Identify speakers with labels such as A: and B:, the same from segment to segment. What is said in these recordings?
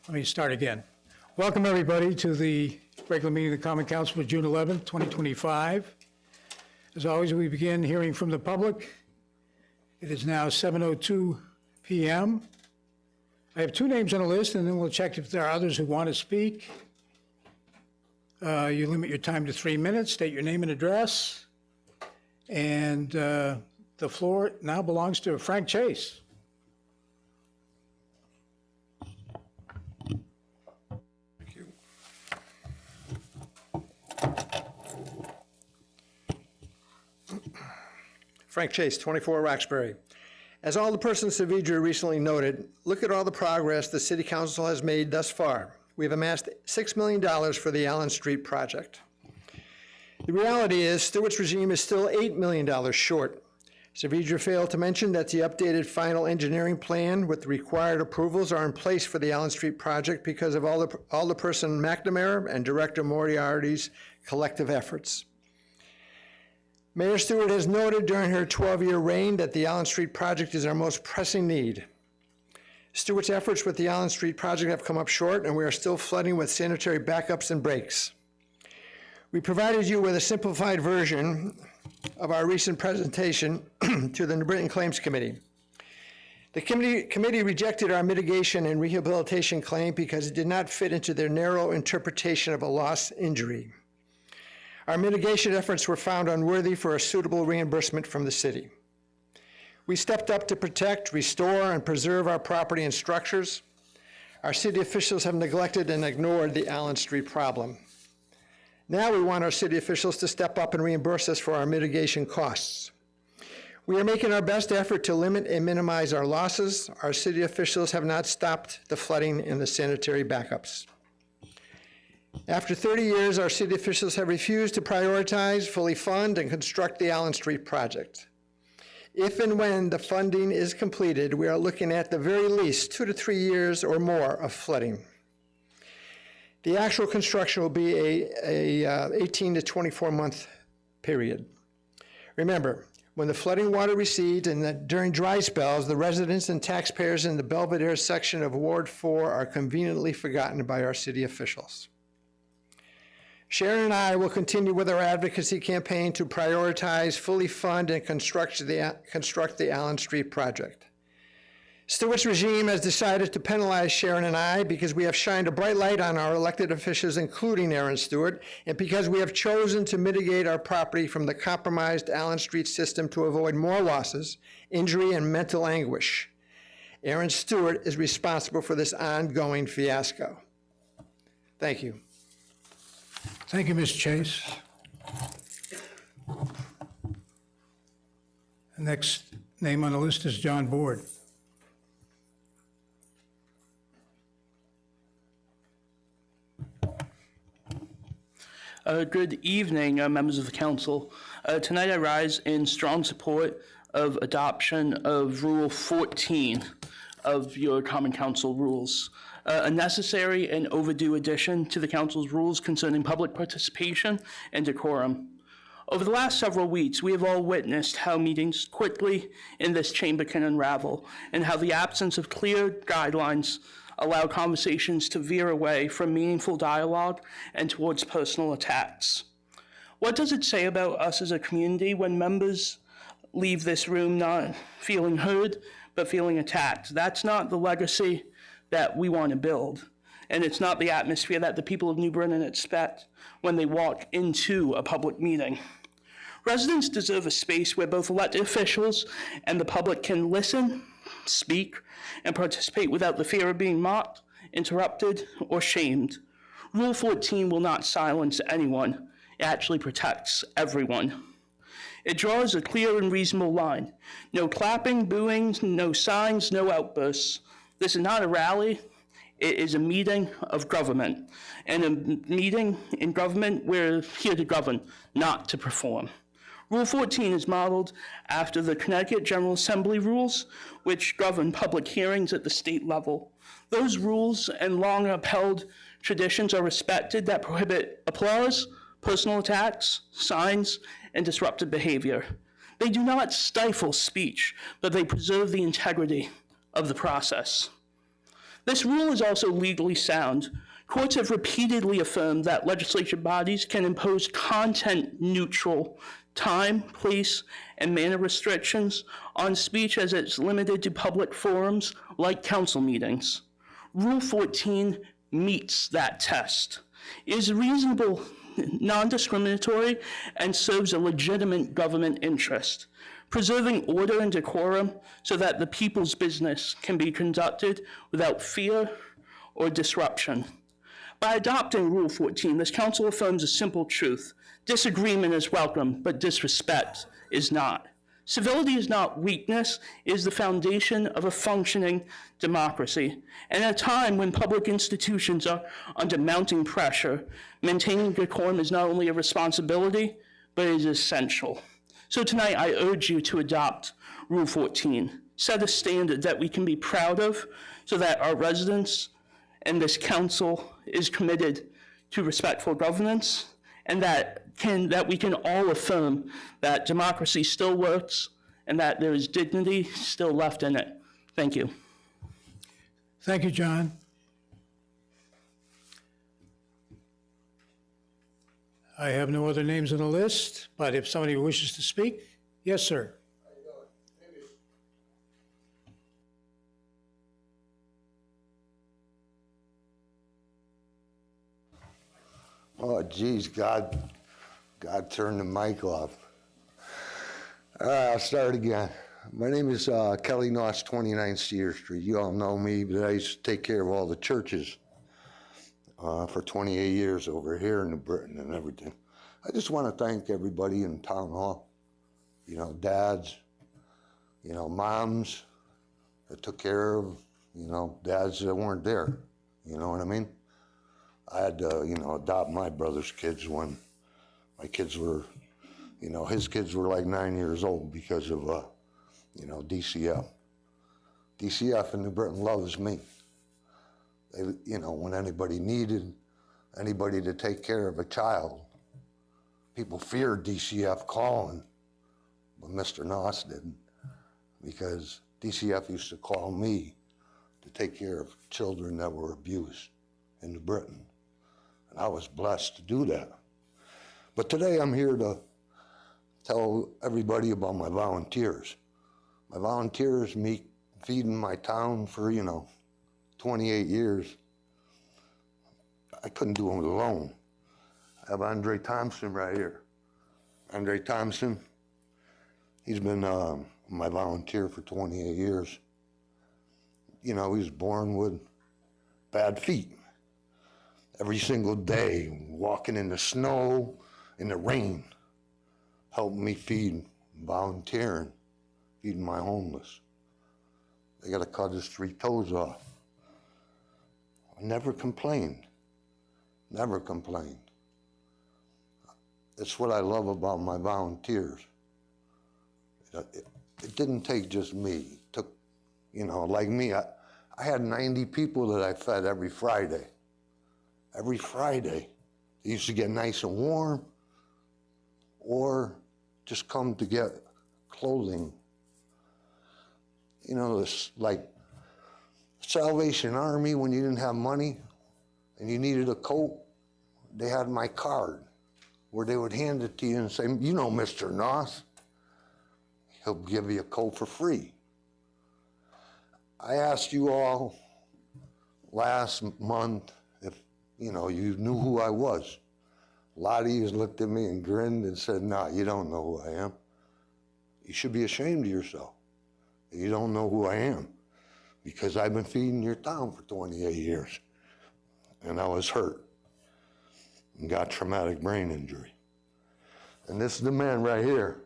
A: Let me start again. Welcome, everybody, to the regular meeting of the Common Council for June 11th, 2025. As always, we begin hearing from the public. It is now 7:02 p.m. I have two names on the list, and then we'll check if there are others who want to speak. You limit your time to 3 minutes, state your name and address, and the floor now belongs to Frank Chase.
B: Frank Chase, 24 Roxbury. As Alderperson Savidra recently noted, look at all the progress the City Council has made thus far. We have amassed $6 million for the Allen Street project. The reality is Stewart's regime is still $8 million short. Savidra failed to mention that the updated final engineering plan with the required approvals are in place for the Allen Street project because of Alderperson McNamara and Director Moriarty's collective efforts. Mayor Stewart has noted during her 12-year reign that the Allen Street project is our most pressing need. Stewart's efforts with the Allen Street project have come up short, and we are still flooding with sanitary backups and breaks. We provided you with a simplified version of our recent presentation to the New Britain Claims Committee. The committee rejected our mitigation and rehabilitation claim because it did not fit into their narrow interpretation of a loss injury. Our mitigation efforts were found unworthy for a suitable reimbursement from the city. We stepped up to protect, restore, and preserve our property and structures. Our city officials have neglected and ignored the Allen Street problem. Now we want our city officials to step up and reimburse us for our mitigation costs. We are making our best effort to limit and minimize our losses. Our city officials have not stopped the flooding and the sanitary backups. After 30 years, our city officials have refused to prioritize, fully fund, and construct the Allen Street project. If and when the funding is completed, we are looking at the very least 2 to 3 years or more of flooding. The actual construction will be a 18 to 24 month period. Remember, when the flooding water recedes and during dry spells, the residents and taxpayers in the Belvedere section of Ward 4 are conveniently forgotten by our city officials. Sharon and I will continue with our advocacy campaign to prioritize, fully fund, and construct the Allen Street project. Stewart's regime has decided to penalize Sharon and I because we have shined a bright light on our elected officials, including Aaron Stewart, and because we have chosen to mitigate our property from the compromised Allen Street system to avoid more losses, injury, and mental anguish. Aaron Stewart is responsible for this ongoing fiasco. Thank you.
A: Thank you, Ms. Chase. The next name on the list is John Board.
C: Good evening, members of the council. Tonight I rise in strong support of adoption of Rule 14 of your Common Council rules, a necessary and overdue addition to the council's rules concerning public participation and decorum. Over the last several weeks, we have all witnessed how meetings quickly in this chamber can unravel, and how the absence of clear guidelines allow conversations to veer away from meaningful dialogue and towards personal attacks. What does it say about us as a community when members leave this room not feeling heard, but feeling attacked? That's not the legacy that we want to build. And it's not the atmosphere that the people of New Britain expect when they walk into a public meeting. Residents deserve a space where both elected officials and the public can listen, speak, and participate without the fear of being mocked, interrupted, or shamed. Rule 14 will not silence anyone. It actually protects everyone. It draws a clear and reasonable line. No clapping, booing, no signs, no outbursts. This is not a rally. It is a meeting of government. And a meeting in government, we're here to govern, not to perform. Rule 14 is modeled after the Connecticut General Assembly rules, which govern public hearings at the state level. Those rules and long upheld traditions are respected that prohibit applause, personal attacks, signs, and disruptive behavior. They do not stifle speech, but they preserve the integrity of the process. This rule is also legally sound. Courts have repeatedly affirmed that legislature bodies can impose content-neutral time, place, and manner restrictions on speech as it's limited to public forums like council meetings. Rule 14 meets that test. It is reasonable, non-discriminatory, and serves a legitimate government interest, preserving order and decorum so that the people's business can be conducted without fear or disruption. By adopting Rule 14, this council affirms a simple truth. Disagreement is welcome, but disrespect is not. Civility is not weakness, it is the foundation of a functioning democracy. And at a time when public institutions are under mounting pressure, maintaining decorum is not only a responsibility, but it is essential. So tonight, I urge you to adopt Rule 14. Set a standard that we can be proud of so that our residents and this council is committed to respectful governance, and that we can all affirm that democracy still works and that there is dignity still left in it. Thank you.
A: Thank you, John. I have no other names on the list, but if somebody wishes to speak, yes, sir.
D: Oh, geez, God turned the mic off. All right, I'll start again. My name is Kelly Noss, 29 Cedar Street. You all know me, but I used to take care of all the churches for 28 years over here in New Britain and everything. I just want to thank everybody in Town Hall, you know, dads, you know, moms that took care of, you know, dads that weren't there. You know what I mean? I had to, you know, adopt my brother's kids when my kids were, you know, his kids were like 9 years old because of, you know, DCF. DCF in New Britain loves me. They, you know, when anybody needed anybody to take care of a child, people feared DCF calling, but Mr. Noss didn't, because DCF used to call me to take care of children that were abused in New Britain. And I was blessed to do that. But today I'm here to tell everybody about my volunteers. My volunteers, me feeding my town for, you know, 28 years. I couldn't do it alone. I have Andre Thompson right here. Andre Thompson, he's been my volunteer for 28 years. You know, he was born with bad feet. Every single day, walking in the snow, in the rain, helping me feed, volunteering, feeding my homeless. They got to cut his 3 toes off. I never complained. Never complained. It's what I love about my volunteers. It didn't take just me. It took, you know, like me, I had 90 people that I fed every Friday. Every Friday. They used to get nice and warm or just come to get clothing. You know, this, like Salvation Army, when you didn't have money and you needed a coat, they had my card where they would hand it to you and say, you know Mr. Noss, he'll give you a coat for free. I asked you all last month if, you know, you knew who I was. A lot of you looked at me and grinned and said, nah, you don't know who I am. You should be ashamed of yourself. You don't know who I am, because I've been feeding your town for 28 years. And I was hurt and got traumatic brain injury. And this is the man right here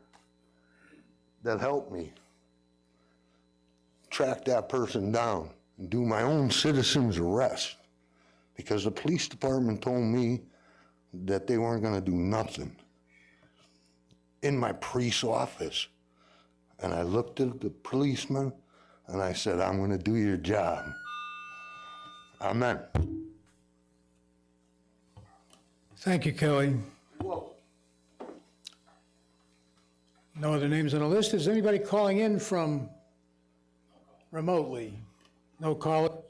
D: that helped me track that person down and do my own citizen's arrest, because the police department told me that they weren't going to do nothing in my police office. And I looked at the policeman and I said, I'm going to do your job. Amen.
A: Thank you, Kelly. No other names on the list. Is anybody calling in from remotely? No call.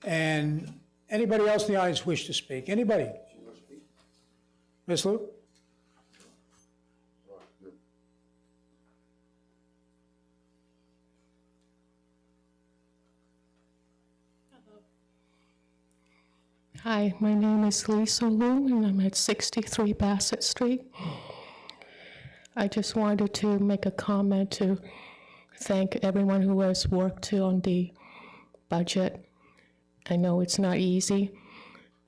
A: And anybody else in the audience wish to speak? Anybody? Ms. Lou?
E: Hi, my name is Lisa Liu, and I'm at 63 Bassett Street. I just wanted to make a comment to thank everyone who has worked on the budget. I know it's not easy,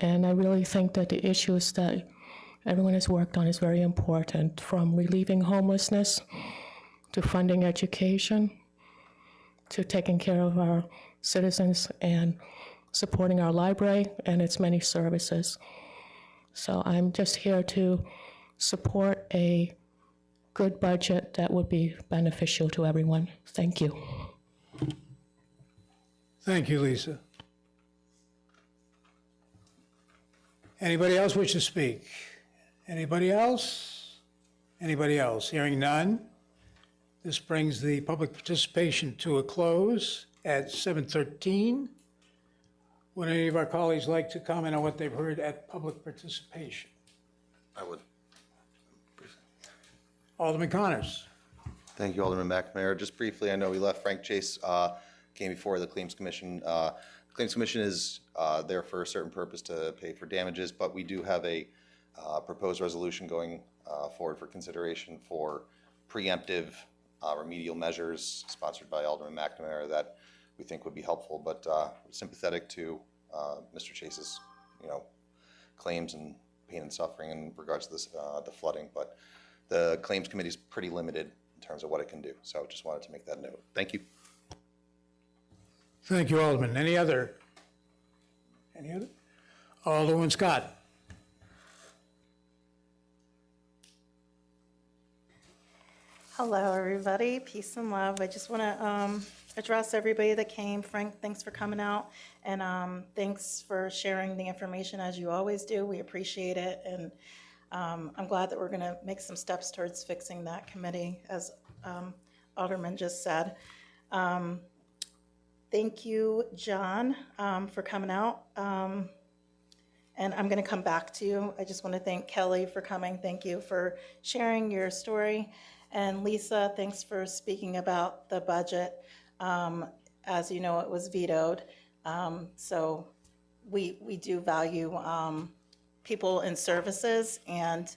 E: and I really think that the issues that everyone has worked on is very important, from relieving homelessness to funding education to taking care of our citizens and supporting our library and its many services. So I'm just here to support a good budget that would be beneficial to everyone. Thank you.
A: Thank you, Lisa. Anybody else wish to speak? Anybody else? Anybody else? Hearing none. This brings the public participation to a close at 7:13. Would any of our colleagues like to comment on what they've heard at public participation?
F: I would.
A: Alderman Connors.
F: Thank you, Alderman McNamara. Just briefly, I know we left Frank Chase, came before the Claims Commission. The Claims Commission is there for a certain purpose to pay for damages, but we do have a proposed resolution going forward for consideration for preemptive remedial measures sponsored by Alderman McNamara that we think would be helpful, but sympathetic to Mr. Chase's, claims and pain and suffering in regards to this, the flooding. But the Claims Committee is pretty limited in terms of what it can do. So just wanted to make that note. Thank you.
A: Thank you, Alderman. Any other? Alderman Scott.
G: Hello, everybody. Peace and love. I just want to address everybody that came. Frank, thanks for coming out, and thanks for sharing the information as you always do. We appreciate it, and I'm glad that we're going to make some steps towards fixing that committee, as Alderman just said. Thank you, John, for coming out. And I'm going to come back to you. I just want to thank Kelly for coming. Thank you for sharing your story. And Lisa, thanks for speaking about the budget. As you know, it was vetoed. So we do value people in services, and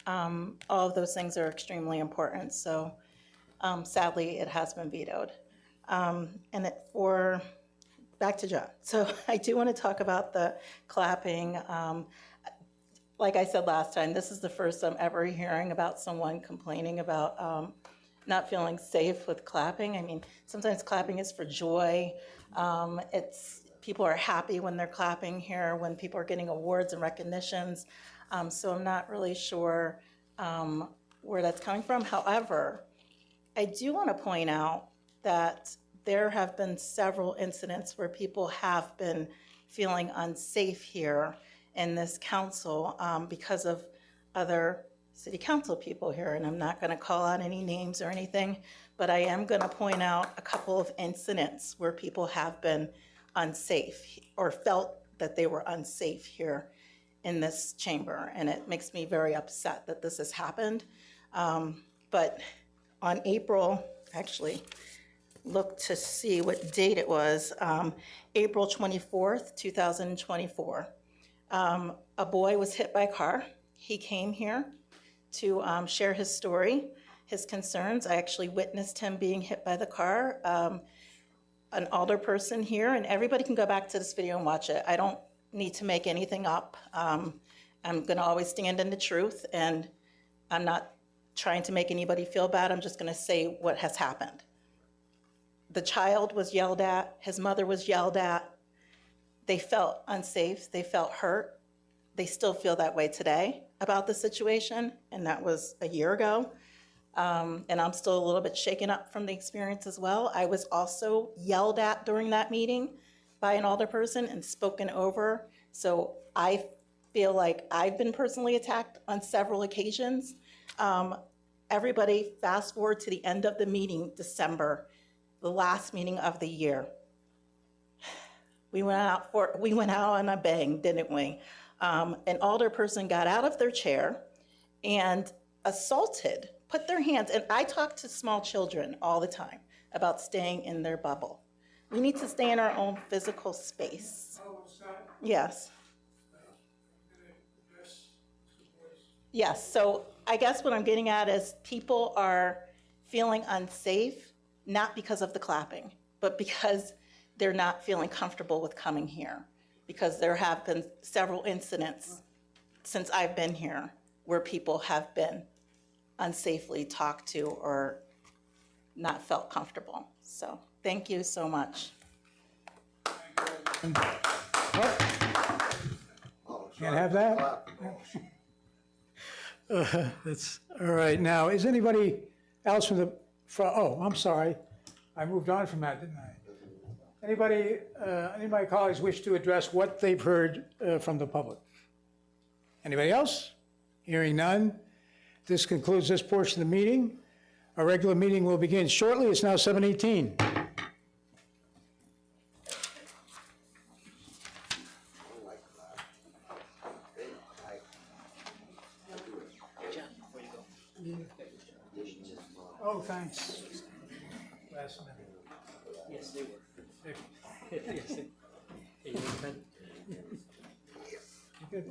G: all of those things are extremely important. So sadly, it has been vetoed. Back to John. So I do want to talk about the clapping. Like I said last time, this is the first I'm ever hearing about someone complaining about not feeling safe with clapping. I mean, sometimes clapping is for joy. People are happy when they're clapping here, when people are getting awards and recognitions. So I'm not really sure where that's coming from. However, I do want to point out that there have been several incidents where people have been feeling unsafe here in this council because of other city council people here. And I'm not going to call out any names or anything, but I am going to point out a couple of incidents where people have been unsafe or felt that they were unsafe here in this chamber. And it makes me very upset that this has happened. But on April, actually, look to see what date it was, April 24th, 2024. A boy was hit by a car. He came here to share his story, his concerns. I actually witnessed him being hit by the car. An older person here, and everybody can go back to this video and watch it. I don't need to make anything up. I'm gonna always stand in the truth, and I'm not trying to make anybody feel bad. I'm just gonna say what has happened. The child was yelled at, his mother was yelled at. They felt unsafe, they felt hurt. They still feel that way today about the situation, and that was a year ago. And I'm still a little bit shaken up from the experience as well. I was also yelled at during that meeting by an alderperson and spoken over. So I feel like I've been personally attacked on several occasions. Everybody fast forward to the end of the meeting, December, the last meeting of the year. We went out on a bang, didn't we? An alderperson got out of their chair and assaulted, put their hands, and I talk to small children all the time about staying in their bubble. We need to stay in our own physical space. Yes. Yes, so I guess what I'm getting at is people are feeling unsafe, not because of the clapping, but because they're not feeling comfortable with coming here. Because there have been several incidents since I've been here where people have been unsafely talked to or not felt comfortable. So thank you so much.
A: Can't have that? That's, all right. Now, is anybody else from oh, I'm sorry. I moved on from that, didn't I? Anybody, any of my colleagues wish to address what they've heard from the public? Anybody else? Hearing none. This concludes this portion of the meeting. Our regular meeting will begin shortly. It's now 7:18. Oh, thanks. Last minute.
H: Yes, they were. Yes, they. Hey, you been?
A: You got,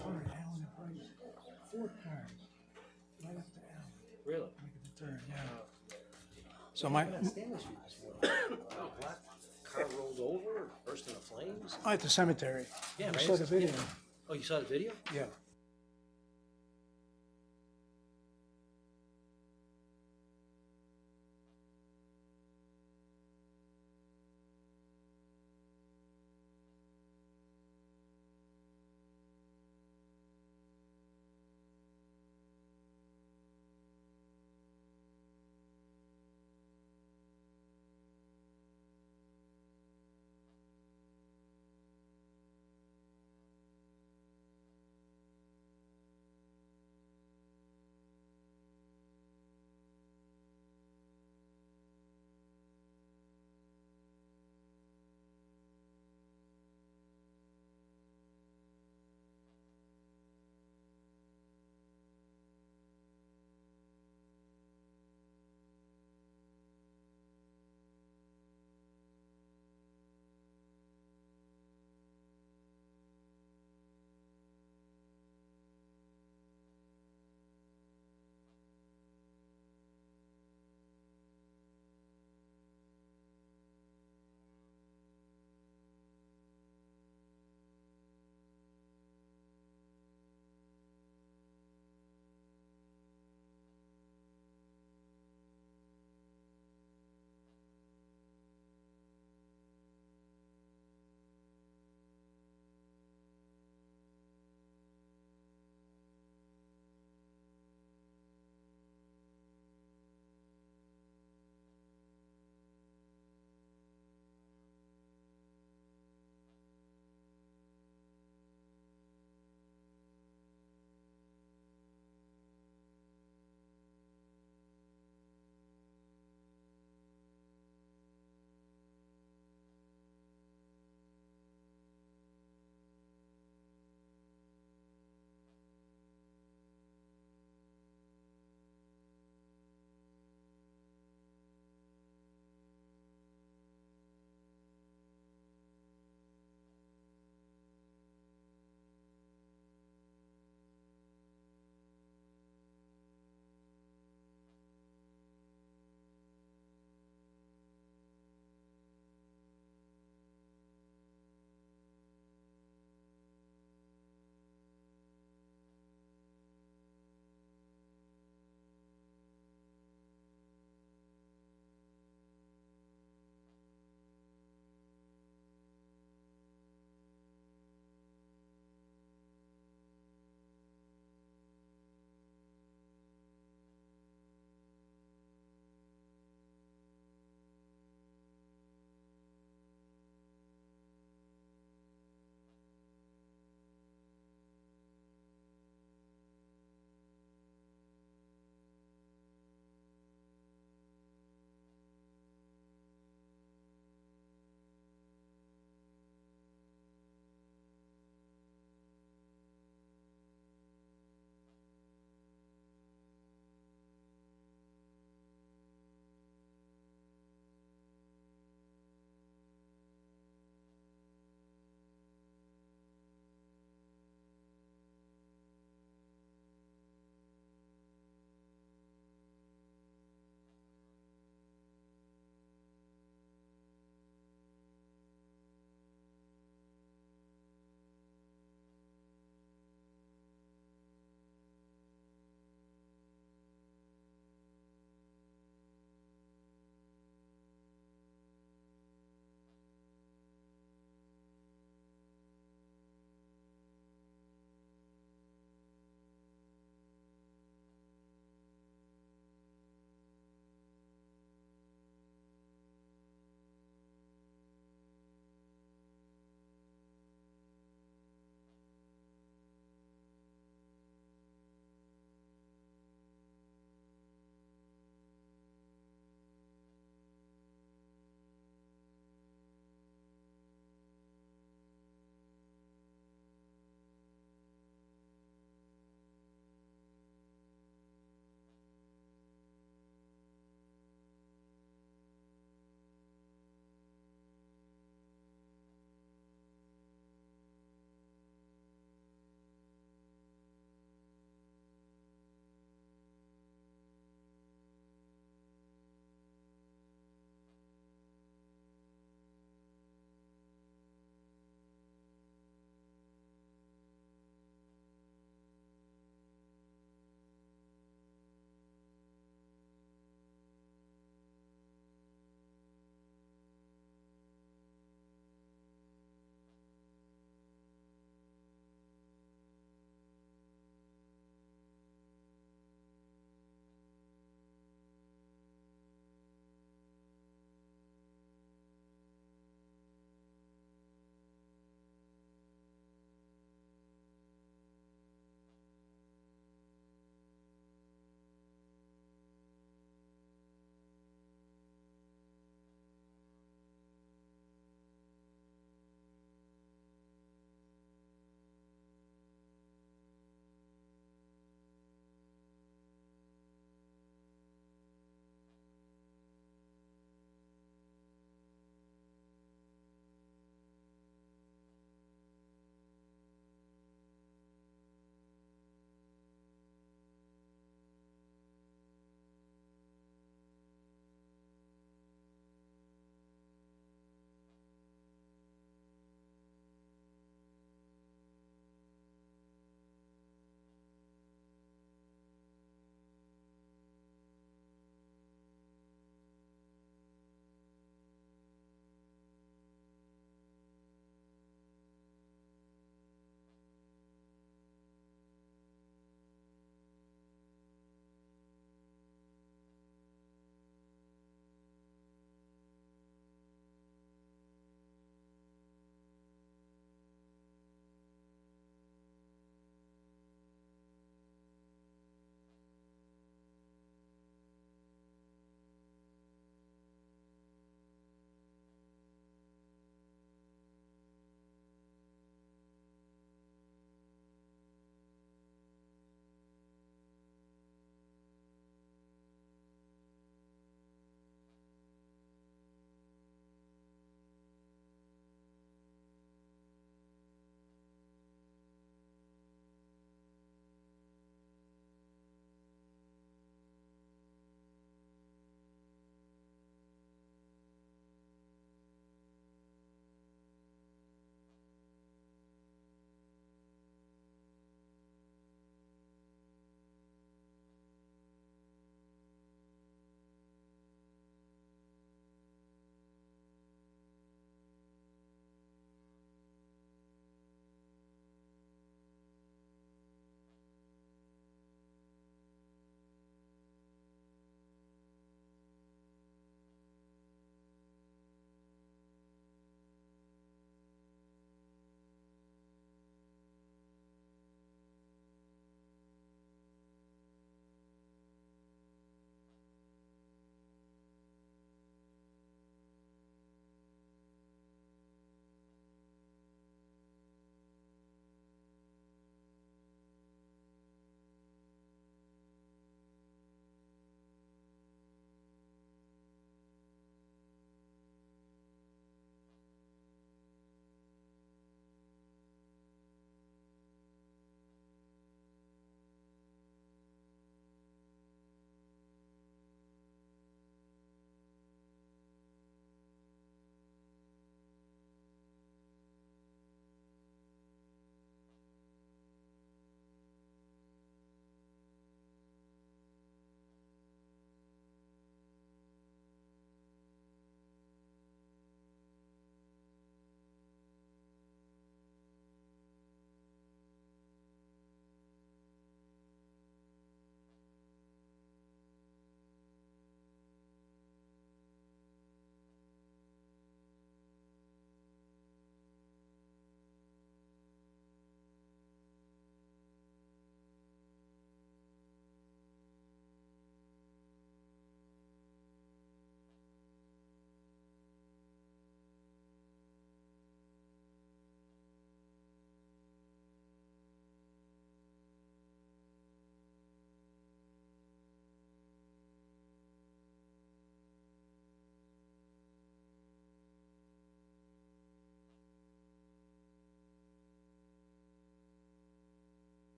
A: Allen and Price, 4 cars, right up to Allen,
H: Really?
A: making the turn, yeah. So my,
H: Stanley Street this morning. Oh, black car rolled over, burst into flames.
A: at the cemetery.
H: Yeah,
A: I
H: right.
A: saw the video,
H: Oh, you saw the video?
A: yeah.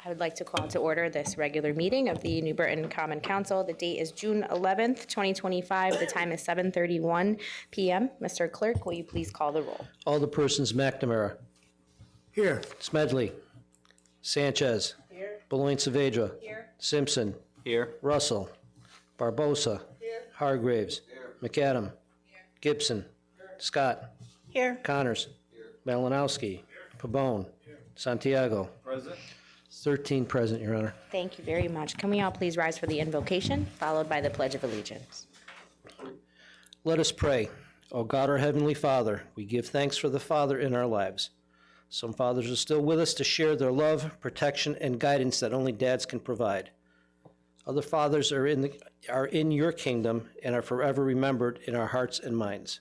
I: I would like to call to order this regular meeting of the New Britain Common Council. The date is June 11th, 2025. The time is 7:31 p.m. Mr. Clerk, will you please call the roll?
H: Alderpersons McNamara,
A: Here.
H: Smedley, Sanchez. Beloin Saavedra. Simpson. Russell. Barbosa. Hargraves. McAdam. Gibson. Scott.
G: Here.
H: Connors. Malinowski. Pabon. Santiago. 13 present, Your Honor.
I: Thank you very much. Can we all please rise for the invocation, followed by the Pledge of Allegiance?
H: Let us pray. O God, our Heavenly Father, we give thanks for the Father in our lives. Some fathers are still with us to share their love, protection, and guidance that only dads can provide. Other fathers are in your kingdom and are forever remembered in our hearts and minds.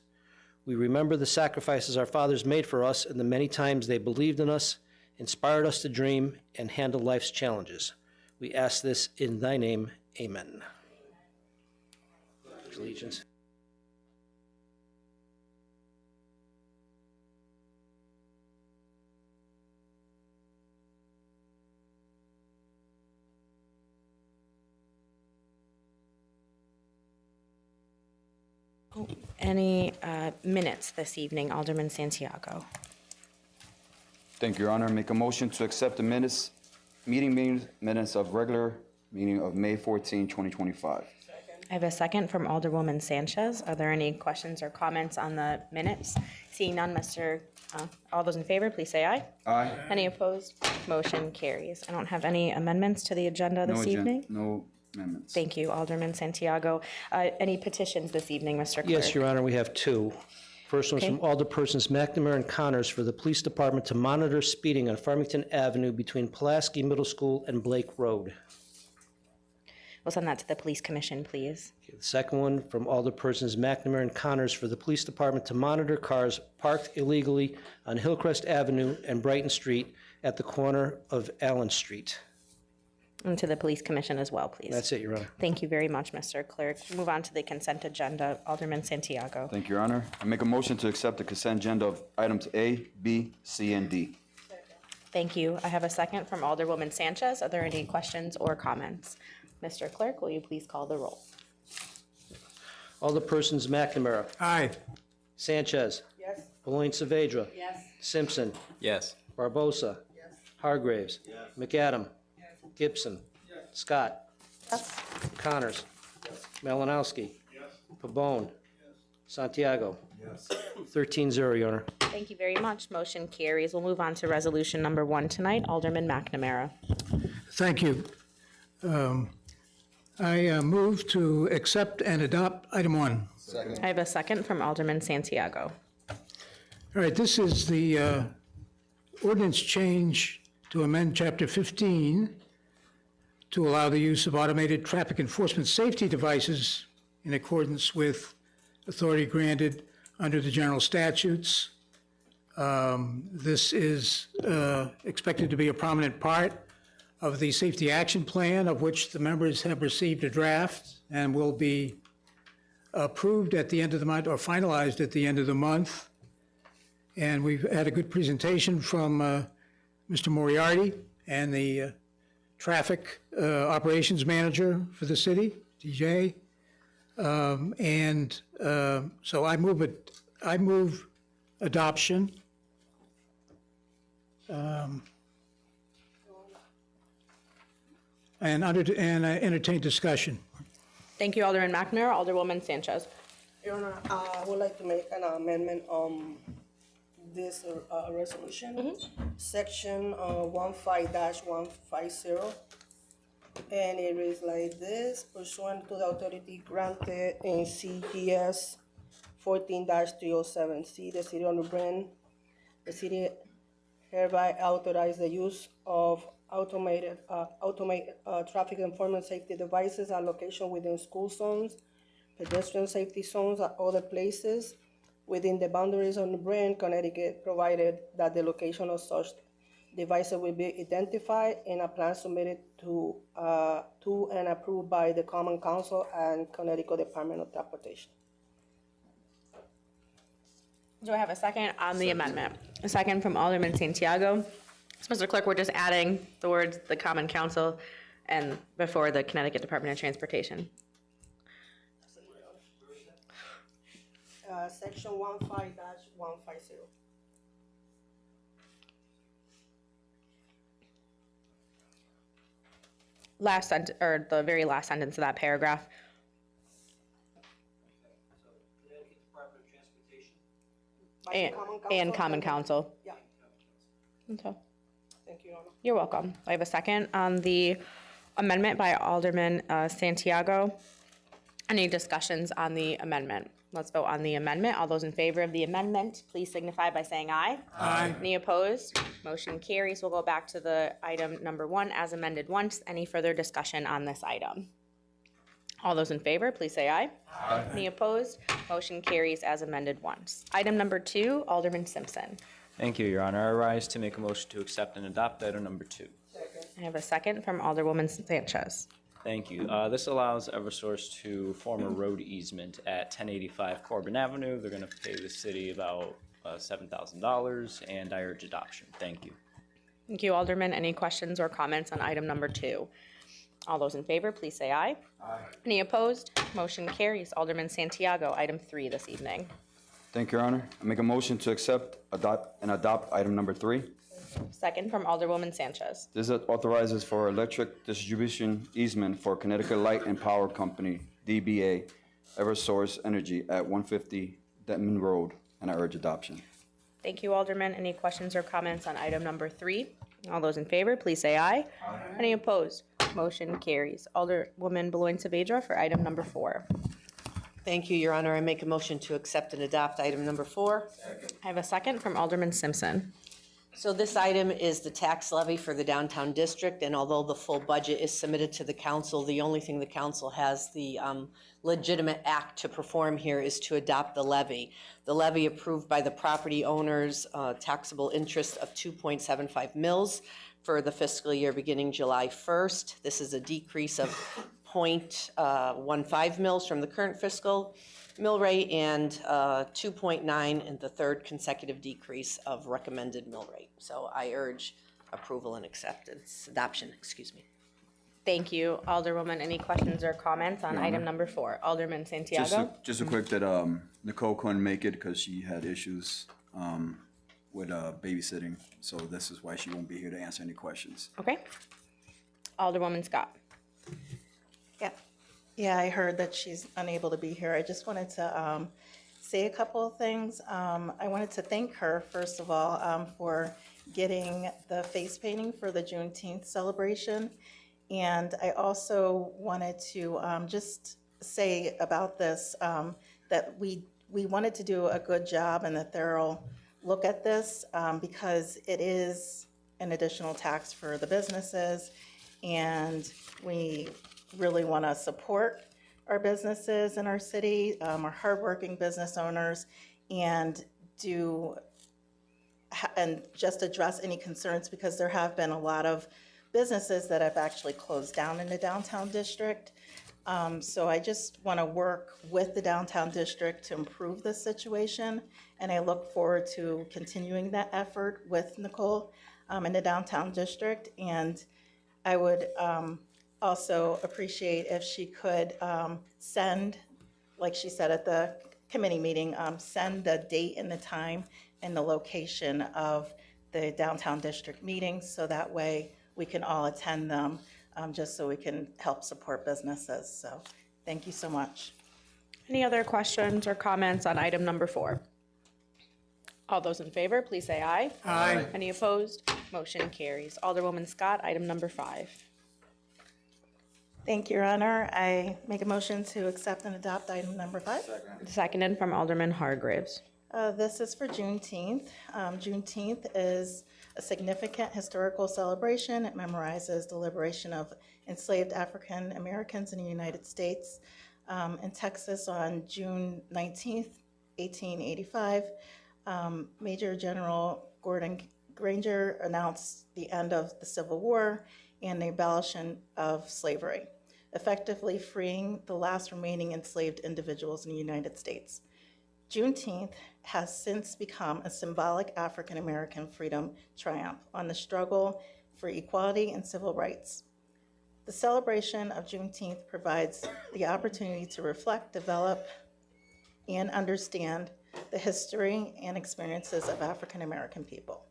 H: We remember the sacrifices our fathers made for us and the many times they believed in us, inspired us to dream, and handle life's challenges. We ask this in thy name, amen. Allegiance.
I: Any minutes this evening, Alderman Santiago?
J: Thank you, Your Honor. Make a motion to accept the meeting minutes of regular meeting of May 14, 2025.
I: I have a second from Alderwoman Sanchez. Are there any questions or comments on the minutes? Seeing none, all those in favor, please say aye.
J: Aye.
I: Any opposed? Motion carries. I don't have any amendments to the agenda this evening.
J: No amendments.
I: Thank you, Alderman Santiago. Any petitions this evening, Mr. Clerk?
H: Yes, Your Honor, we have two. First one's from Alderpersons McNamara and Connors for the Police Department to monitor speeding on Farmington Avenue between Pulaski Middle School and Blake Road.
I: We'll send that to the Police Commission, please.
H: Okay, the second one from Alderpersons McNamara and Connors for the Police Department to monitor cars parked illegally on Hillcrest Avenue and Brighton Street at the corner of Allen Street.
I: And to the Police Commission as well, please.
H: That's it, Your Honor.
I: Thank you very much, Mr. Clerk. Move on to the consent agenda. Alderman Santiago.
J: Thank you, Your Honor. I make a motion to accept the consent agenda of items A, B, C, and D.
I: Thank you. I have a second from Alderwoman Sanchez. Are there any questions or comments? Mr. Clerk, will you please call the roll?
H: Alderpersons McNamara.
A: Aye.
H: Sanchez.
G: Yes.
H: Beloin Saavedra.
G: Yes.
H: Simpson.
J: Yes.
H: Barbosa. Hargraves. McAdam. Gibson. Scott.
G: Yes.
H: Connors. Malinowski. Pabon. Santiago. 13-0, Your Honor.
I: Thank you very much. Motion carries. We'll move on to resolution number 1 tonight. Alderman McNamara.
A: Thank you. I move to accept and adopt item 1.
I: I have a second from Alderman Santiago.
A: All right, this is the ordinance change to amend Chapter 15 to allow the use of automated traffic enforcement safety devices in accordance with authority granted under the general statutes. This is expected to be a prominent part of the safety action plan, of which the members have received a draft and will be approved at the end of the month or finalized at the end of the month. And we've had a good presentation from Mr. Moriarty and the traffic operations manager for the city, DJ. So I move adoption. And entertain discussion.
I: Thank you, Alderman McNamara. Alderwoman Sanchez.
K: Your Honor, I would like to make an amendment on this resolution, section 15-150. And it reads like this: pursuant to the authority granted in CGS 14-307C, the City of New Britain, the city hereby authorize the use of automated traffic enforcement safety devices at location within school zones, pedestrian safety zones, at other places within the boundaries of New Britain, Connecticut, provided that the location of such devices will be identified in a plan submitted to and approved by the Common Council and Connecticut Department of Transportation.
I: Do I have a second on the amendment? A second from Alderman Santiago. So, Mr. Clerk, we're just adding the words "the Common Council" and before the Connecticut Department of Transportation.
K: Section 15-150.
I: Last sentence, or the very last sentence of that paragraph. And Common Council.
K: Yeah,
I: Okay.
K: thank you, Your Honor.
I: You're welcome. I have a second on the amendment by Alderman Santiago. Any discussions on the amendment? Let's vote on the amendment. All those in favor of the amendment, please signify by saying aye. Aye. Any opposed? Motion carries. We'll go back to the item number 1 as amended once. Any further discussion on this item? All those in favor, please say aye. Aye. Any opposed? Motion carries as amended once. Item number 2, Alderman Simpson.
L: Thank you, Your Honor. I rise to make a motion to accept and adopt item number 2.
I: I have a second from Alderwoman Sanchez.
L: Thank you. This allows Eversource to form a road easement at 1085 Corbin Avenue. They're going to pay the city about $7,000, and I urge adoption. Thank you.
I: Thank you, Alderman. Any questions or comments on item number 2? All those in favor, please say aye. Aye. Any opposed? Motion carries. Alderman Santiago, item 3 this evening.
J: Thank you, Your Honor. I make a motion to accept, adopt item number 3.
I: Second from Alderwoman Sanchez.
J: This authorizes for electric distribution easement for Connecticut Light and Power Company, DBA, Eversource Energy at 150 Detman Road, and I urge adoption.
I: Thank you, Alderman. Any questions or comments on item number 3? All those in favor, please say aye. Aye. Any opposed? Motion carries. Alderwoman Beloin Saavedra for item number 4.
M: Thank you, Your Honor. I make a motion to accept and adopt item number 4.
I: I have a second from Alderman Simpson.
M: So this item is the tax levy for the downtown district, and although the full budget is submitted to the council, the only thing the council has the legitimate act to perform here is to adopt the levy. The levy approved by the property owners, taxable interest of 2.75 mils for the fiscal year beginning July 1st. This is a decrease of 0.15 mils from the current fiscal mill rate and 2.9 in the third consecutive decrease of recommended mill rate. So I urge approval and adoption, excuse me.
I: Thank you, Alderwoman. Any questions or comments on item number 4? Alderman Santiago?
J: Just a quick that Nicole couldn't make it because she had issues with babysitting, so this is why she won't be here to answer any questions.
I: Okay. Alderwoman Scott.
G: Yeah, I heard that she's unable to be here. I just wanted to say a couple of things. I wanted to thank her, first of all, for getting the face painting for the Juneteenth celebration. And I also wanted to just say about this that we wanted to do a good job and a thorough look at this because it is an additional tax for the businesses, and we really want to support our businesses in our city, our hardworking business owners, and just address any concerns because there have been a lot of businesses that have actually closed down in the downtown district. So I just want to work with the downtown district to improve this situation, and I look forward to continuing that effort with Nicole in the downtown district. And I would also appreciate if she could send, like she said at the committee meeting, send the date and the time and the location of the downtown district meetings, so that way we can all attend them, just so we can help support businesses. So thank you so much.
I: Any other questions or comments on item number 4? All those in favor, please say aye.
A: Aye.
I: Any opposed? Motion carries. Alderwoman Scott, item number 5.
G: Thank you, Your Honor. I make a motion to accept and adopt item number 5.
I: Seconded from Alderman Hargreaves.
G: This is for Juneteenth. Juneteenth is a significant historical celebration. It memorizes the liberation of enslaved African Americans in the United States. In Texas on June 19th, 1885, Major General Gordon Granger announced the end of the Civil War and the abolition of slavery, effectively freeing the last remaining enslaved individuals in the United States. Juneteenth has since become a symbolic African American freedom triumph on the struggle for equality and civil rights. The celebration of Juneteenth provides the opportunity to reflect, develop, and understand the history and experiences of African American people.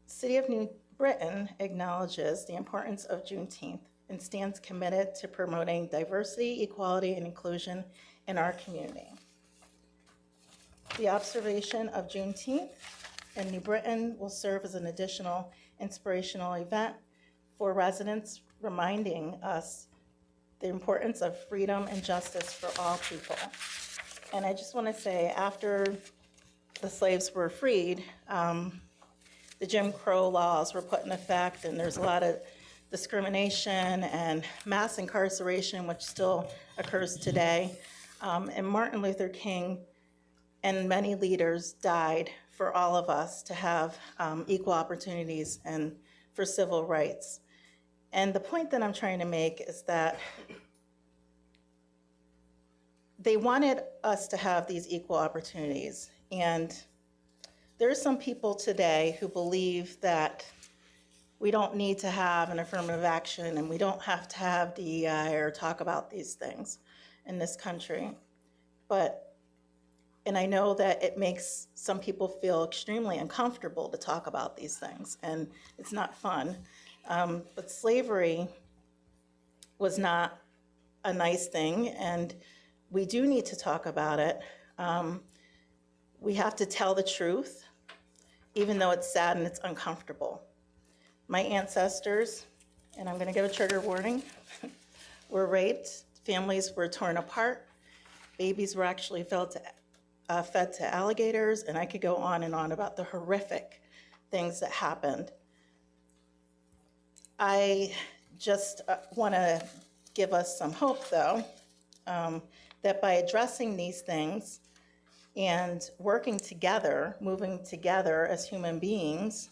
G: The City of New Britain acknowledges the importance of Juneteenth and stands committed to promoting diversity, equality, and inclusion in our community. The observation of Juneteenth in New Britain will serve as an additional inspirational event for residents, reminding us the importance of freedom and justice for all people. And I just want to say, after the slaves were freed, the Jim Crow laws were put in effect, and there's a lot of discrimination and mass incarceration, which still occurs today. And Martin Luther King and many leaders died for all of us to have equal opportunities and for civil rights. And the point that I'm trying to make is that they wanted us to have these equal opportunities. And there are some people today who believe that we don't need to have an affirmative action and we don't have to have DEI or talk about these things in this country. And I know that it makes some people feel extremely uncomfortable to talk about these things, and it's not fun. But slavery was not a nice thing, and we do need to talk about it. We have to tell the truth, even though it's sad and it's uncomfortable. My ancestors, and I'm going to give a trigger warning, were raped, families were torn apart, babies were actually fed to alligators, and I could go on and on about the horrific things that happened. I just want to give us some hope, though, that by addressing these things and working together, moving together as human beings,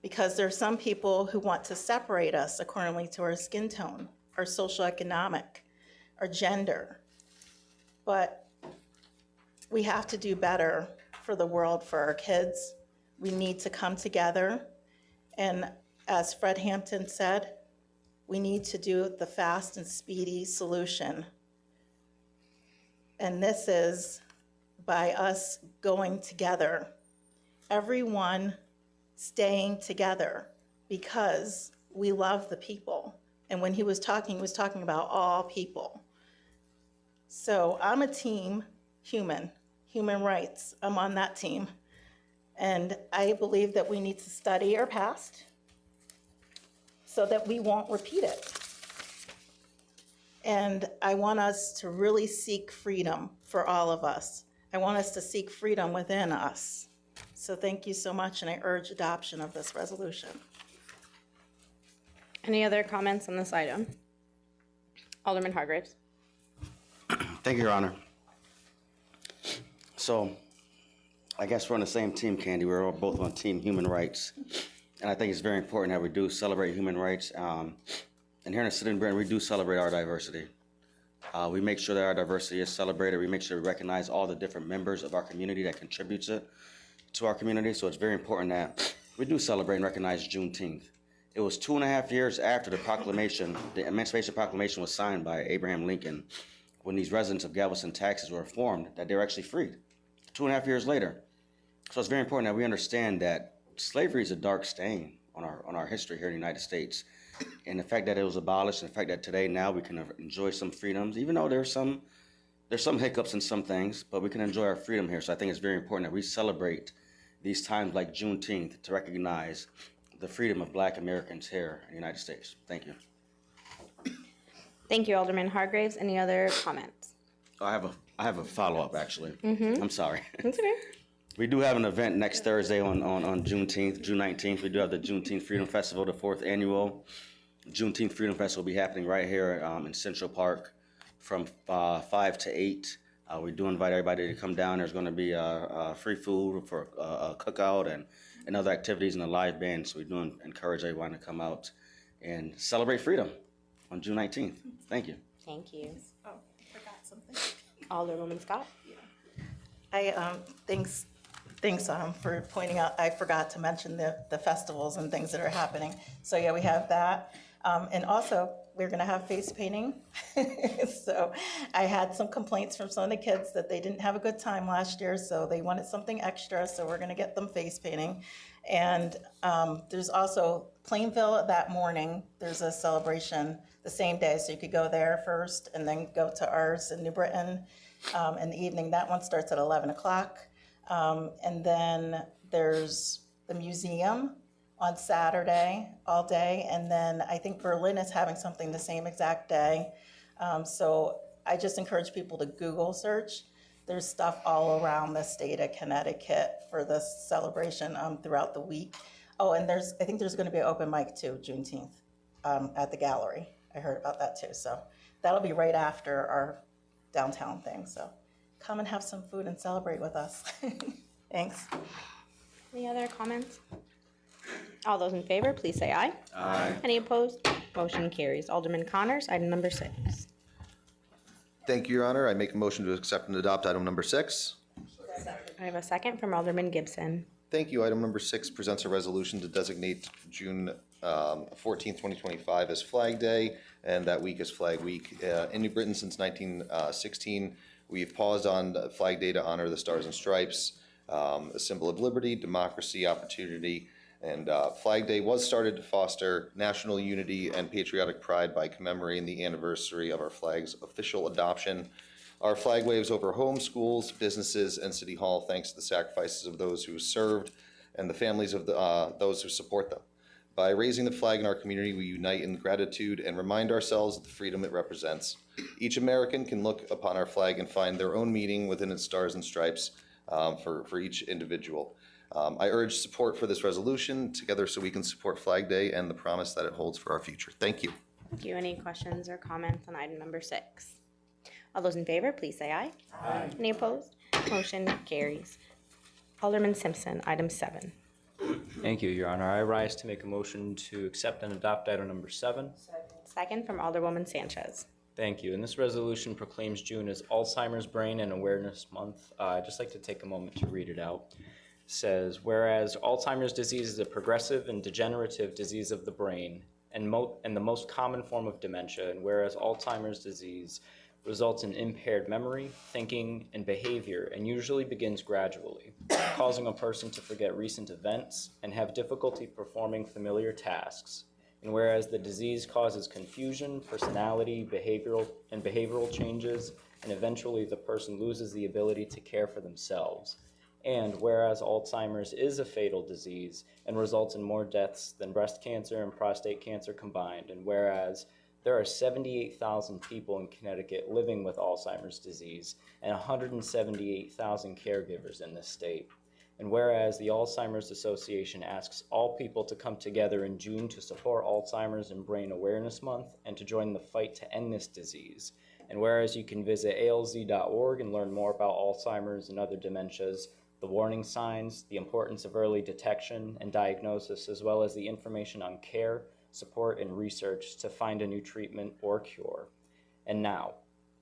G: because there are some people who want to separate us accordingly to our skin tone, our socioeconomic, our gender. But we have to do better for the world, for our kids. We need to come together. And as Fred Hampton said, we need to do the fast and speedy solution. And this is by us going together, everyone staying together, because we love the people. And when he was talking about all people. So I'm a team human rights. I'm on that team. And I believe that we need to study our past so that we won't repeat it. And I want us to really seek freedom for all of us. I want us to seek freedom within us. So thank you so much, and I urge adoption of this resolution.
I: Any other comments on this item? Alderman Hargreaves.
N: Thank you, Your Honor. So, I guess we're on the same team, Candy. We're all both on Team Human Rights. And I think it's very important that we do celebrate human rights. And here in the city of Britain, we do celebrate our diversity. We make sure that our diversity is celebrated. We make sure we recognize all the different members of our community that contributes it to our community. So it's very important that we do celebrate and recognize Juneteenth. It was 2.5 years after the proclamation, the Emancipation Proclamation was signed by Abraham Lincoln, when these residents of Galveston, Texas were informed that they were actually freed 2.5 years later. So it's very important that we understand that slavery is a dark stain on our history here in the United States. And the fact that it was abolished, and the fact that today now we can enjoy some freedoms, even though there's some hiccups in some things, but we can enjoy our freedom here. So I think it's very important that we celebrate these times like Juneteenth to recognize the freedom of Black Americans here in the United States. Thank you.
I: Thank you, Alderman Hargreaves. Any other comments?
N: I have a follow-up, actually. I'm sorry.
I: That's okay.
N: We do have an event next Thursday on Juneteenth, June 19th. We do have the Juneteenth Freedom Festival, the 4th annual Juneteenth Freedom Festival will be happening right here in Central Park from 5 to 8. We do invite everybody to come down. There's going to be free food for a cookout and other activities and a live band. So we do encourage everyone to come out and celebrate freedom on June 19th. Thank you.
I: Thank you.
G: Oh, I forgot something.
I: Alderwoman Scott?
G: Thanks for pointing out, I forgot to mention the festivals and things that are happening. So yeah, we have that. And also, we're gonna have face painting. So I had some complaints from some of the kids that they didn't have a good time last year, so they wanted something extra, so we're gonna get them face painting. And there's also Plainville that morning, there's a celebration the same day, so you could go there first and then go to ours in New Britain in the evening. That one starts at 11 o'clock. And then there's the museum on Saturday all day. And then I think Berlin is having something the same exact day. So I just encourage people to Google search. There's stuff all around the state of Connecticut for this celebration throughout the week. Oh, and I think there's going to be an open mic too, Juneteenth, at the gallery. I heard about that too. So that'll be right after our downtown thing. So come and have some food and celebrate with us. Thanks.
I: Any other comments? All those in favor, please say aye.
F: Aye.
I: Any opposed? Motion carries. Alderman Connors, item number 6.
F: Thank you, Your Honor. I make a motion to accept and adopt item number 6.
I: I have a second from Alderman Gibson.
F: Thank you. Item number 6 presents a resolution to designate June 14th, 2025 as Flag Day, and that week is Flag Week. In New Britain since 1916, we've paused on Flag Day to honor the Stars and Stripes, a symbol of liberty, democracy, opportunity, and Flag Day was started to foster national unity and patriotic pride by commemorating the anniversary of our flag's official adoption. Our flag waves over homes, schools, businesses, and City Hall thanks to the sacrifices of those who served and the families of those who support them. By raising the flag in our community, we unite in gratitude and remind ourselves of the freedom it represents. Each American can look upon our flag and find their own meaning within its stars and stripes for each individual. I urge support for this resolution together so we can support Flag Day and the promise that it holds for our future. Thank you.
I: Thank you. Any questions or comments on item number 6? All those in favor, please say aye. Aye. Any opposed? Motion carries. Alderman Simpson, item 7.
L: Thank you, Your Honor. I rise to make a motion to accept and adopt item number 7.
I: Second from Alderwoman Sanchez.
L: Thank you. And this resolution proclaims June as Alzheimer's Brain and Awareness Month. I'd just like to take a moment to read it out. It says, whereas Alzheimer's disease is a progressive and degenerative disease of the brain and the most common form of dementia, and whereas Alzheimer's disease results in impaired memory, thinking, and behavior, and usually begins gradually, causing a person to forget recent events and have difficulty performing familiar tasks. And whereas the disease causes confusion, personality, behavioral changes, and eventually the person loses the ability to care for themselves. And whereas Alzheimer's is a fatal disease and results in more deaths than breast cancer and prostate cancer combined, and whereas there are 78,000 people in Connecticut living with Alzheimer's disease and 178,000 caregivers in this state. And whereas the Alzheimer's Association asks all people to come together in June to support Alzheimer's and Brain Awareness Month and to join the fight to end this disease. And whereas you can visit alz.org and learn more about Alzheimer's and other dementias, the warning signs, the importance of early detection and diagnosis, as well as the information on care, support, and research to find a new treatment or cure. And now,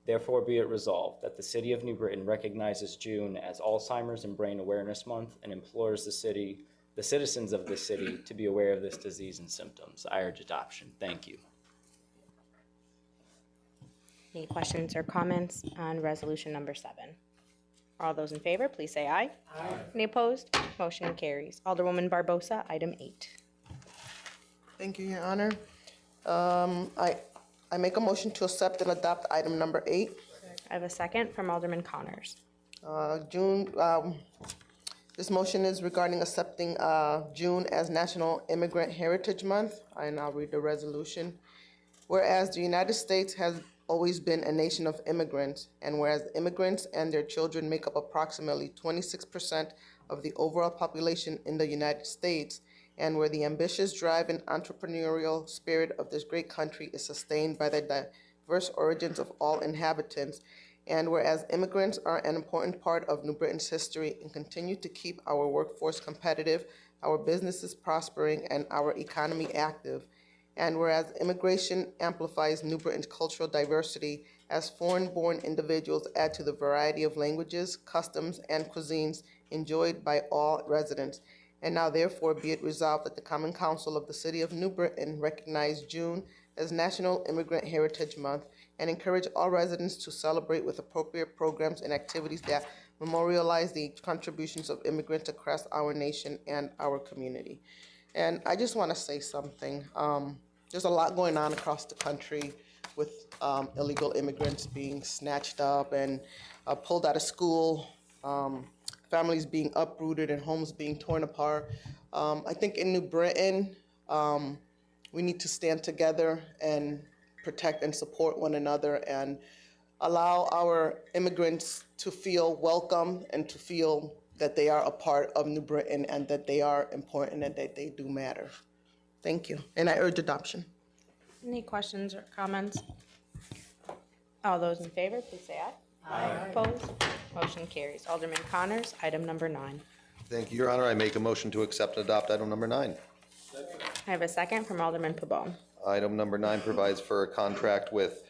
L: therefore be it resolved that the City of New Britain recognizes June as Alzheimer's and Brain Awareness Month and implores the citizens of the city to be aware of this disease and symptoms. I urge adoption. Thank you.
I: Any questions or comments on resolution number 7? All those in favor, please say aye. Aye. Any opposed? Motion carries. Alderwoman Barbosa, item 8.
K: Thank you, Your Honor. I make a motion to accept and adopt item number 8.
I: I have a second from Alderman Connors.
K: This motion is regarding accepting June as National Immigrant Heritage Month, and I'll read the resolution. Whereas the United States has always been a nation of immigrants, and whereas immigrants and their children make up approximately 26% of the overall population in the United States, and where the ambitious drive and entrepreneurial spirit of this great country is sustained by the diverse origins of all inhabitants, and whereas immigrants are an important part of New Britain's history and continue to keep our workforce competitive, our businesses prospering, and our economy active, and whereas immigration amplifies New Britain's cultural diversity
O: as foreign-born individuals add to the variety of languages, customs, and cuisines enjoyed by all residents. And now therefore be it resolved that the Common Council of the City of New Britain recognize June as National Immigrant Heritage Month and encourage all residents to celebrate with appropriate programs and activities that memorialize the contributions of immigrants across our nation and our community. And I just want to say something. There's a lot going on across the country with illegal immigrants being snatched up and pulled out of school, families being uprooted and homes being torn apart. I think in New Britain, we need to stand together and protect and support one another and allow our immigrants to feel welcome and to feel that they are a part of New Britain and that they are important and that they do matter. Thank you. And I urge adoption.
I: Any questions or comments? All those in favor, please say aye. Aye. Opposed? Motion carries. Alderman Connors, item number 9.
F: Thank you, Your Honor. I make a motion to accept and adopt item number 9.
I: I have a second from Alderman Pabon.
F: Item number 9 provides for a contract with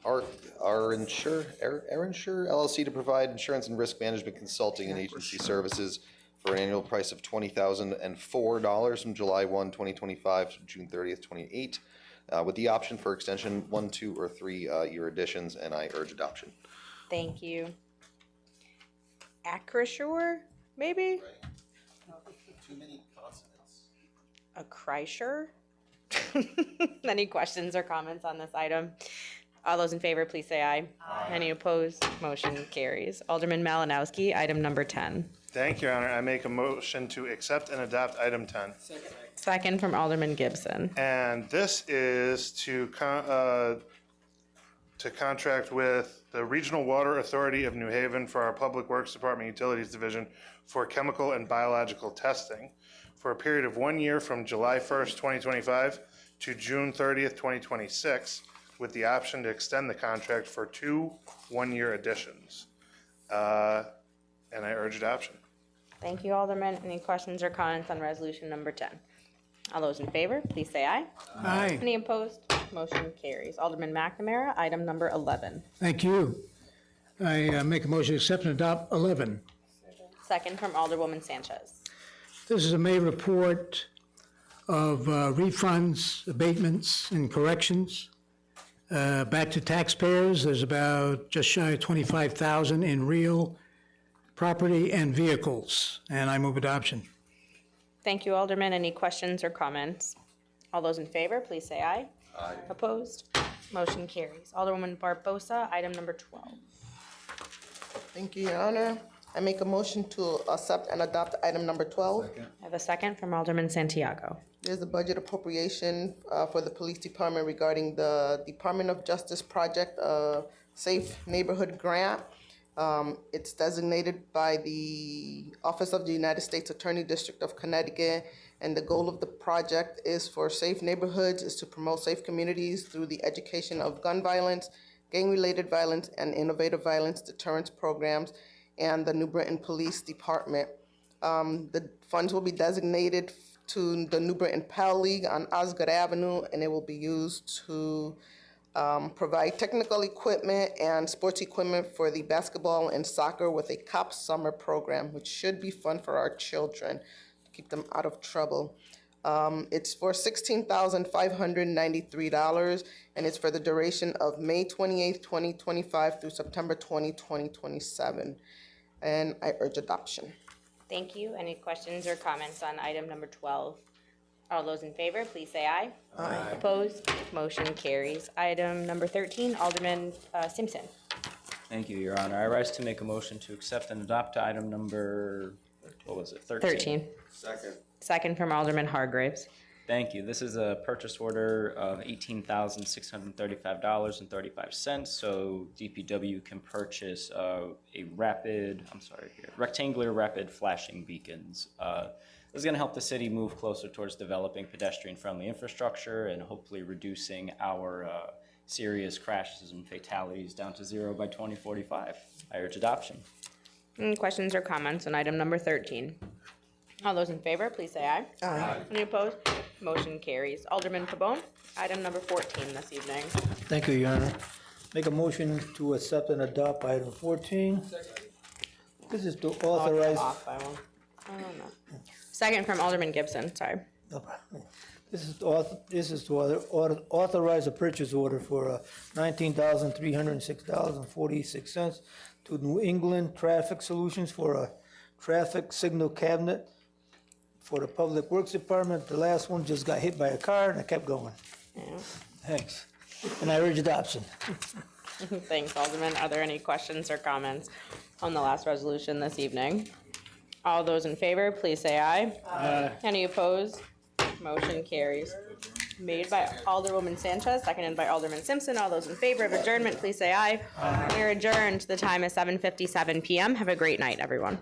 F: Arinsure LLC to provide insurance and risk management consulting and agency services for an annual price of $20,004 from July 1, 2025 to June 30th, 2028, with the option for extension 1, 2, or 3 year additions, and I urge adoption.
I: Thank you. Acrisure, maybe?
F: Too many consonants.
I: A Kreischer? Any questions or comments on this item? All those in favor, please say aye. Aye. Any opposed? Motion carries. Alderman Malinowski, item number 10.
P: Thank you, Your Honor. I make a motion to accept and adopt item 10.
I: Second from Alderman Gibson.
P: And this is to contract with the Regional Water Authority of New Haven for our Public Works Department Utilities Division for chemical and biological testing for a period of 1 year from July 1st, 2025 to June 30th, 2026, with the option to extend the contract for 2 one-year additions. And I urge adoption.
I: Thank you, Alderman. Any questions or comments on resolution number 10? All those in favor, please say aye.
A: Aye.
I: Any opposed? Motion carries. Alderman McNamara, item number 11.
A: Thank you. I make a motion to accept and adopt 11.
I: Second from Alderwoman Sanchez.
A: This is a May report of refunds, abatements, and corrections back to taxpayers. There's about just shy of $25,000 in real property and vehicles, and I move adoption.
I: Thank you, Alderman. Any questions or comments? All those in favor, please say aye. Aye. Opposed? Motion carries. Alderwoman Barbosa, item number 12.
O: Thank you, Your Honor. I make a motion to accept and adopt item number 12.
I: I have a second from Alderman Santiago.
O: There's a budget appropriation for the police department regarding the Department of Justice project, Safe Neighborhood Grant. It's designated by the Office of the United States Attorney District of Connecticut, and the goal of the project is for safe neighborhoods, is to promote safe communities through the education of gun violence, gang-related violence, and innovative violence deterrence programs, and the New Britain Police Department. The funds will be designated to the New Britain Pal League on Osgood Avenue, and it will be used to provide technical equipment and sports equipment for the basketball and soccer with a COP summer program, which should be fun for our children to keep them out of trouble. It's for $16,593, and it's for the duration of May 28th, 2025 through September 20, 2027. And I urge adoption.
I: Thank you. Any questions or comments on item number 12? All those in favor, please say aye. Aye. Opposed? Motion carries. Item number 13, Alderman Simpson.
L: Thank you, Your Honor. I rise to make a motion to accept and adopt item number, 13?
N: Second.
I: Second from Alderman Hargraves.
L: Thank you. This is a purchase order of $18,635.35. So DPW can purchase rectangular rapid flashing beacons. This is going to help the city move closer towards developing pedestrian-friendly infrastructure and hopefully reducing our serious crashes and fatalities down to 0 by 2045. I urge adoption.
I: Any questions or comments on item number 13? All those in favor, please say aye. Aye. Any opposed? Motion carries. Alderman Pabon, item number 14 this evening.
Q: Thank you, Your Honor. Make a motion to accept and adopt item 14. This is to authorize.
I: Off by one. Oh, no. Second from Alderman Gibson, sorry.
Q: This is to authorize a purchase order for $19,306.46 to New England Traffic Solutions for a traffic signal cabinet for the Public Works Department. The last one just got hit by a car and it kept going.
I: Yeah.
Q: Thanks. And I urge adoption.
I: Thanks, Alderman. Are there any questions or comments on the last resolution this evening? All those in favor, please say aye. Aye. Any opposed? Motion carries. Made by Alderwoman Sanchez, seconded by Alderman Simpson. All those in favor of adjournment, please say aye. Aye. We're adjourned. The time is 7:57 p.m. Have a great night, everyone.